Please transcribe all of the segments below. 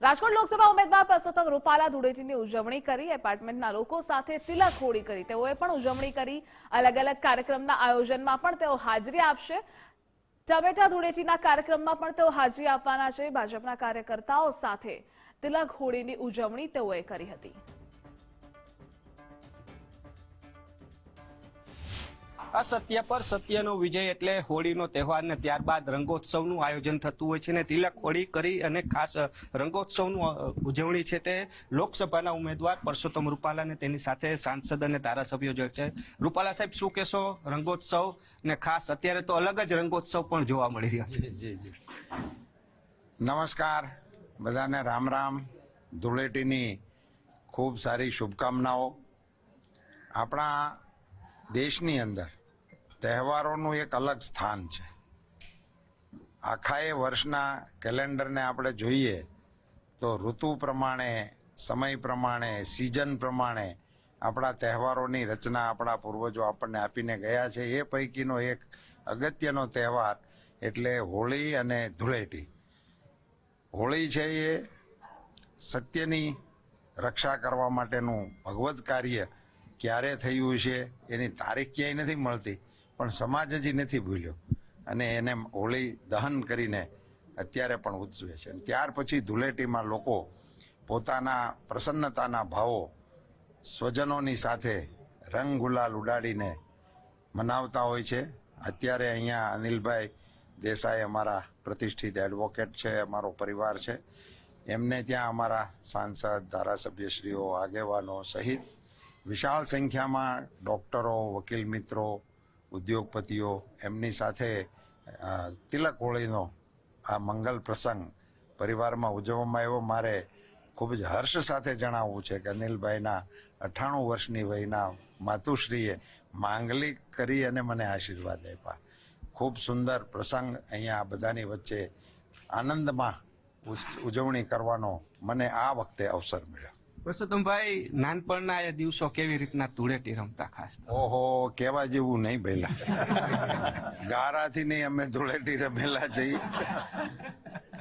રાજકોટ લોકસભા ઉમેદવાર પરસોત્તમ રૂપાલા ધૂળેટીની ઉજવણી કરી એપાર્ટમેન્ટના લોકો સાથે તિલક હોળી કરી તેઓએ પણ ઉજવણી કરી અલગ અલગ કાર્યક્રમના આયોજનમાં પણ તેઓ હાજરી આપશે ટમેટા ધૂળેટીના કાર્યક્રમમાં પણ તેઓ હાજરી આપવાના છે ભાજપના કાર્યકર્તાઓ સાથે તિલક હોળીની ઉજવણી તેઓએ કરી હતી અસત્ય પર સત્યનો વિજય એટલે હોળીનો તહેવાર ને ત્યારબાદ રંગોત્સવનું આયોજન થતું હોય છે ને તિલક હોળી કરી અને ખાસ રંગોત્સવનું ઉજવણી છે તે લોકસભાના ઉમેદવાર પરસોત્તમ રૂપાલા ને તેની સાથે સાંસદ અને ધારાસભ્યો જે છે. રૂપાલા સાહેબ શું કહેશો રંગોત્સવ ને ખાસ અત્યારે તો અલગ જ રંગોત્સવ પણ જોવા મળી રહ્યા છે. જી નમસ્કાર બધાને રામ રામ. ધૂળેટીની ખૂબ સારી શુભકામનાઓ. આપણા દેશની અંદર તહેવારોનું એક અલગ સ્થાન છે. આખા એ વર્ષના કેલેન્ડરને આપણે જોઈએ તો ઋતુ પ્રમાણે, સમય પ્રમાણે, સિઝન પ્રમાણે આપણા તહેવારોની રચના આપણા પૂર્વજો આપણને આપીને ગયા છે. એ પૈકીનો એક અગત્યનો તહેવાર એટલે હોળી અને ધૂળેટી. હોળી છે એ સત્યની રક્ષા કરવા માટેનું ભગવત કાર્ય ક્યારે થયું છે એની તારીખ ક્યાંય નથી મળતી, પણ સમાજ હજી નથી ભૂલ્યો અને એને હોળી દહન કરીને અત્યારે પણ ઉજવે છે. ત્યાર પછી ધૂળેટીમાં લોકો પોતાના પ્રસન્નતાના ભાવો સ્વજનોની સાથે રંગ ગુલાલ ઉડાડીને મનાવતા હોય છે. અત્યારે અહીંયા અનિલભાઈ દેસાઈ અમારા પ્રતિષ્ઠિત એડવોકેટ છે, અમારો પરિવાર છે, એમને ત્યાં અમારા સાંસદ, ધારાસભ્યશ્રીઓ, આગેવાનો સહિત વિશાળ સંખ્યામાં ડોક્ટરો, વકીલ મિત્રો, ઉદ્યોગપતિઓ એમની સાથે તિલક હોળીનો આ મંગલ પ્રસંગ પરિવારમાં ઉજવવામાં આવ્યો. મારે ખૂબ જ હર્ષ સાથે જણાવવું છે કે અનિલભાઈના 98 વર્ષની વયના માતુશ્રીએ માંગલિક કરી અને મને આશીર્વાદ આપ્યા. ખૂબ સુંદર પ્રસંગ અહીંયા બધાની વચ્ચે આનંદમાં ઉજવણી કરવાનો મને આ વખતે અવસર મળ્યો. પરસોત્તમભાઈ, નાનપણના એ દિવસો કેવી રીતના ધૂળેટી રમતા ખાસ? ઓહો, કેવા જેવું નહીં ભઈલા. ગારાથી નહીં અમે ધૂળેટી રમેલા છીએ,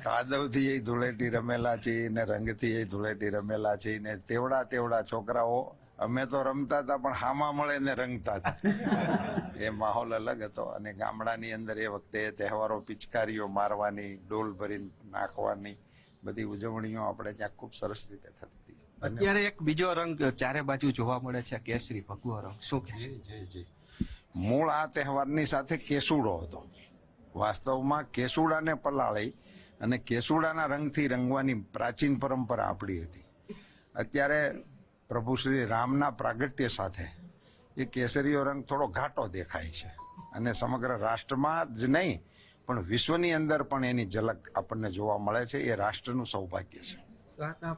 કાદવથી એ ધૂળેટી રમેલા છીએ ને રંગથી એ ધૂળેટી રમેલા છીએ ને તેવડા છોકરાઓ અમે તો રમતા હતા પણ હામા મળે ને રંગતા હતા. એ માહોલ અલગ હતો અને ગામડાની અંદર એ વખતે તહેવારો પિચકારીઓ મારવાની, ડોલ ભરીને નાખવાની બધી ઉજવણીઓ આપણે ત્યાં ખૂબ સરસ રીતે થતી હતી. અત્યારે એક બીજો રંગ ચારે બાજુ જોવા મળે છે, કેસરી ભગવો રંગ. શું કહે છે? જી મૂળ આ તહેવારની સાથે કેસુડો હતો. વાસ્તવમાં કેસુડાને પલાળી અને કેસુડાના રંગથી રંગવાની પ્રાચીન પરંપરા આપણી હતી. અત્યારે પ્રભુ શ્રી રામના પ્રાગટ્ય સાથે એ કેસરીયો રંગ થોડો ઘાટો દેખાય છે અને સમગ્ર રાષ્ટ્રમાં જ નહીં પણ વિશ્વની અંદર પણ એની ઝલક આપણને જોવા મળે છે. એ રાષ્ટ્રનું સૌભાગ્ય છે.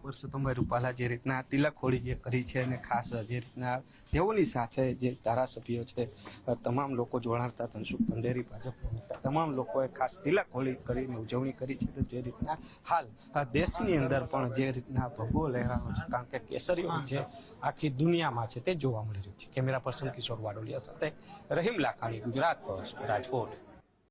પરસોત્તમભાઈ રૂપાલા જે રીતના તિલક હોળી જે કરી છે અને ખાસ જે રીતના તેઓની સાથે જે ધારાસભ્યો છે, તમામ લોકો જોડાતા, ધનસુખ ભંડેરી, ભાજપ તમામ લોકોએ ખાસ તિલક હોળી કરીને ઉજવણી કરી છે. તો જે રીતના હાલ દેશની અંદર પણ જે રીતના ભગવો લહેરાનો છે, કારણ કે કેસરીઓ જે આખી દુનિયામાં છે તે જોવા મળી રહ્યું છે. કેમેરા પર્સન કિશોર વાડોલિયા સાથે રહીમ લાખાણી, ગુજરાત, રાજકોટ.